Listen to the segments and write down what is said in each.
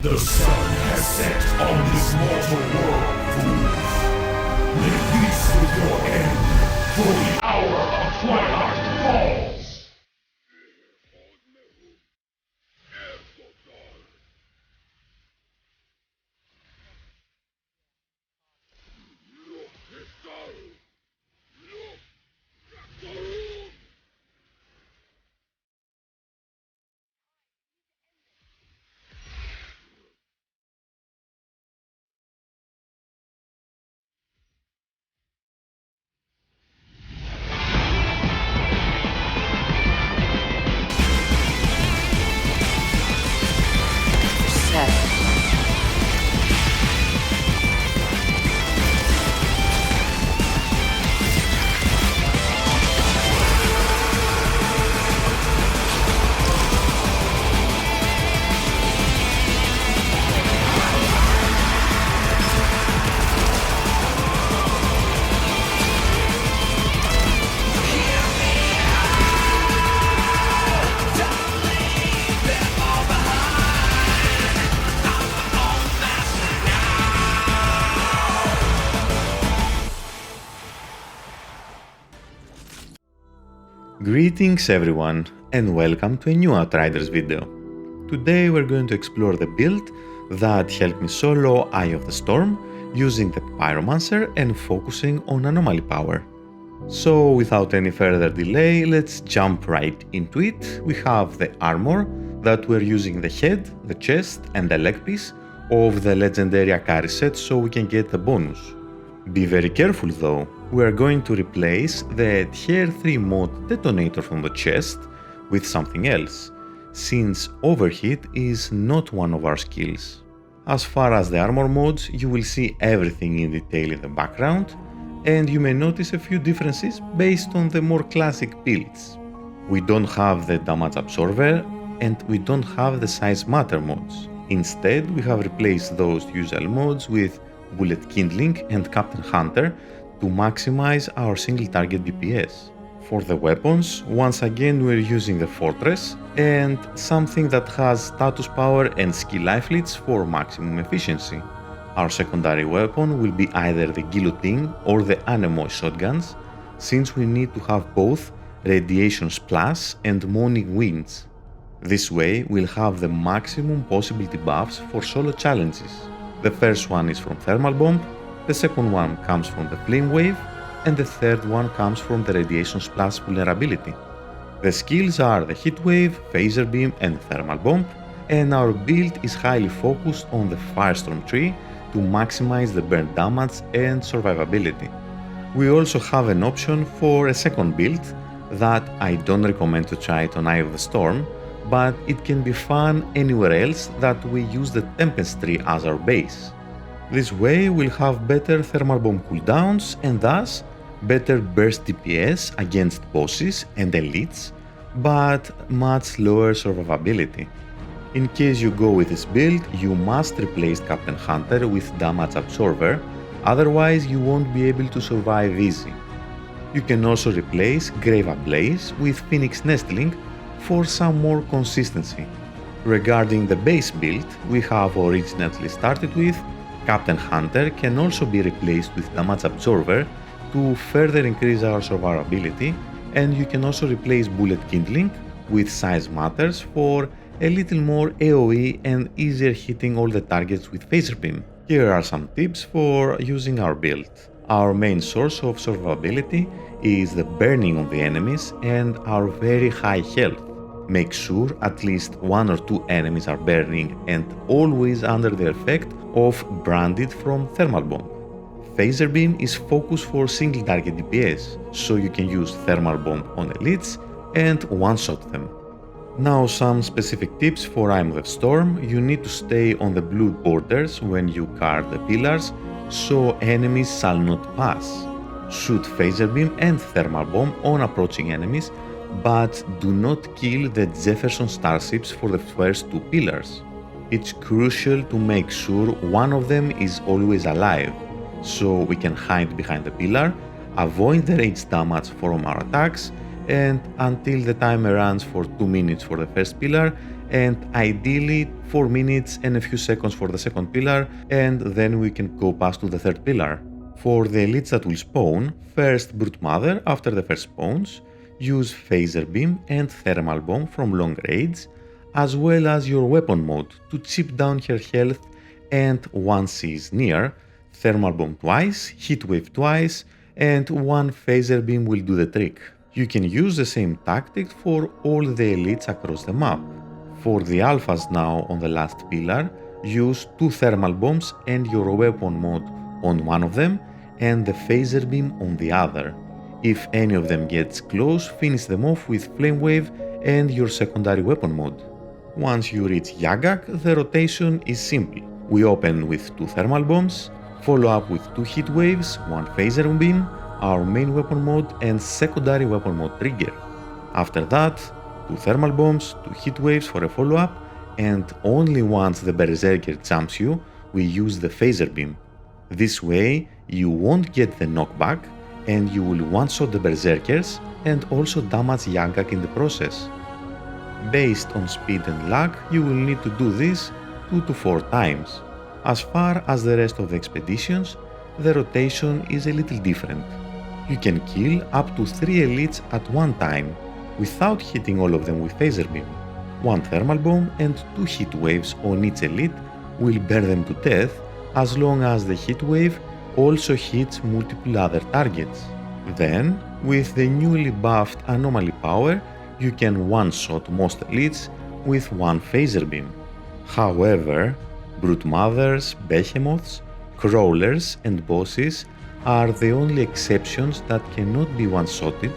The sun has set on this mortal world, fools. Make peace with your end, for the hour of twilight falls. Greetings everyone and welcome to a new Outriders video. Today we're going to explore the build that helped me solo Eye of the Storm using the Pyromancer and focusing on Anomaly power. So without any further delay, let's jump right into it. We have the armor that we're using the head, the chest and the leg piece of the legendary Akari set so we can get the bonus. Be very careful though, we are going to replace the Tier 3 mod detonator from the chest with something else, since overheat is not one of our skills. As far as the armor mods, you will see everything in detail in the background, and you may notice a few differences based on the more classic builds. We don't have the damage absorber and we don't have the size matter mods. Instead, we have replaced those usual mods with Bullet Kindling and Captain Hunter to maximize our single target DPS. For the weapons, once again we're using the Fortress and something that has status power and skill life leads for maximum efficiency. Our secondary weapon will be either the Guillotine or the Anomaly shotguns, since we need to have both Radiation Splash and Morning Winds. This way we'll have the maximum possible debuffs for solo challenges. The first one is from Thermal Bomb, the second one comes from the Flame Wave, and the third one comes from the Radiation Splash vulnerability. The skills are the Heat Wave, Phaser Beam and Thermal Bomb, and our build is highly focused on the Firestorm tree to maximize the burn damage and survivability. We also have an option for a second build that I don't recommend to try it on Eye of the Storm, but it can be fun anywhere else that we use the Tempest tree as our base. This way we'll have better thermal bomb cooldowns and thus better burst DPS against bosses and elites, but much lower survivability. In case you go with this build, you must replace Captain Hunter with Damage Absorber, otherwise you won't be able to survive easy. You can also replace Grave Ablaze with Phoenix Nestling for some more consistency. Regarding the base build we have originally started with, Captain Hunter can also be replaced with Damage Absorber to further increase our survivability, and you can also replace Bullet Kindling with Size Matters for a little more AoE and easier hitting all the targets with Phaser Beam. Here are some tips for using our build. Our main source of survivability is the burning of the enemies and our very high health. Make sure at least 1 or 2 enemies are burning and always under the effect of Branded from Thermal Bomb. Phaser Beam is focused for single target DPS, so you can use Thermal Bomb on elites and one-shot them. Now some specific tips for Eye of the Storm. You need to stay on the blue borders when you guard the pillars, so enemies shall not pass. Shoot Phaser Beam and Thermal Bomb on approaching enemies, but do not kill the Jefferson starships for the first 2 pillars. It's crucial to make sure one of them is always alive, so we can hide behind the pillar, avoid the rage damage from our attacks, and until the timer runs for 2 minutes for the first pillar and ideally 4 minutes and a few seconds for the second pillar, and then we can go past to the third pillar. For the elites that will spawn, first Brute Mother after the first spawns, use Phaser Beam and Thermal Bomb from long range, as well as your weapon mode to chip down her health, and once she is near, Thermal Bomb twice, Heat Wave twice, and one Phaser Beam will do the trick. You can use the same tactic for all the elites across the map. For the alphas now on the last pillar, use 2 Thermal Bombs and your weapon mode on one of them and the Phaser Beam on the other. If any of them gets close, finish them off with Flame Wave and your secondary weapon mode. Once you reach Yagak, the rotation is simple. We open with 2 Thermal Bombs, follow up with 2 Heat Waves, 1 Phaser Beam, our main weapon mode and secondary weapon mode trigger. After that, 2 Thermal Bombs, 2 Heat Waves for a follow-up, and only once the Berserker jumps you, we use the Phaser Beam. This way, you won't get the knockback, and you will one-shot the Berserkers and also damage Yagak in the process. Based on speed and luck, you will need to do this 2 to 4 times. As far as the rest of the expeditions, the rotation is a little different. You can kill up to 3 elites at one time, without hitting all of them with Phaser Beam. 1 Thermal Bomb and 2 Heat Waves on each elite will burn them to death, as long as the Heat Wave also hits multiple other targets. Then, with the newly buffed Anomaly Power, you can one-shot most elites with 1 Phaser Beam. However, Brute Mothers, Behemoths, Crawlers and Bosses are the only exceptions that cannot be one-shotted,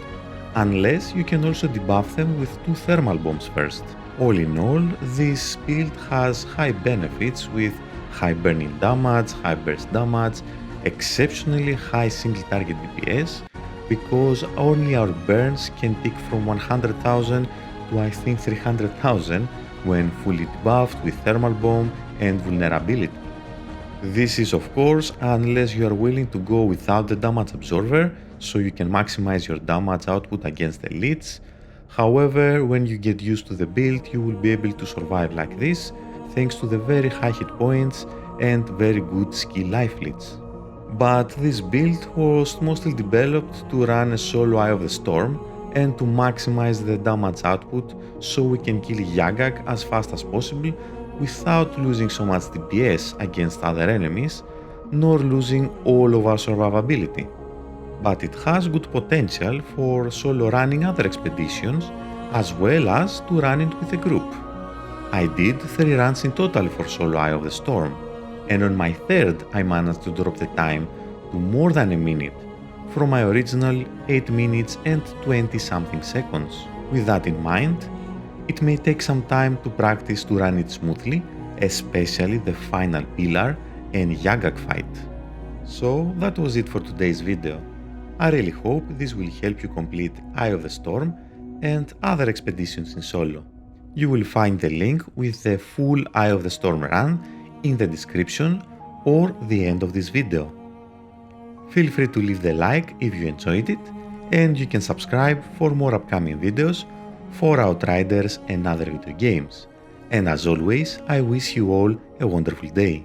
unless you can also debuff them with 2 Thermal Bombs first. All in all, this build has high benefits with high burning damage, high burst damage, exceptionally high single target DPS, because only our burns can tick from 100,000 to I think 300,000 when fully debuffed with Thermal Bomb and Vulnerability. This is of course unless you are willing to go without the damage absorber, so you can maximize your damage output against elites. However, when you get used to the build, you will be able to survive like this, thanks to the very high hit points and very good skill life leads. But this build was mostly developed to run a solo Eye of the Storm and to maximize the damage output so we can kill Yagak as fast as possible without losing so much DPS against other enemies, nor losing all of our survivability. But it has good potential for solo running other expeditions, as well as to run it with a group. I did 3 runs in total for solo Eye of the Storm, and on my third I managed to drop the time to more than a minute, from my original 8 minutes and 20 something seconds. With that in mind, it may take some time to practice to run it smoothly, especially the final pillar and Yagak fight. So that was it for today's video. I really hope this will help you complete Eye of the Storm and other expeditions in solo. You will find the link with the full Eye of the Storm run in the description or the end of this video. Feel free to leave the like if you enjoyed it, and you can subscribe for more upcoming videos for Outriders and other video games. And as always, I wish you all a wonderful day.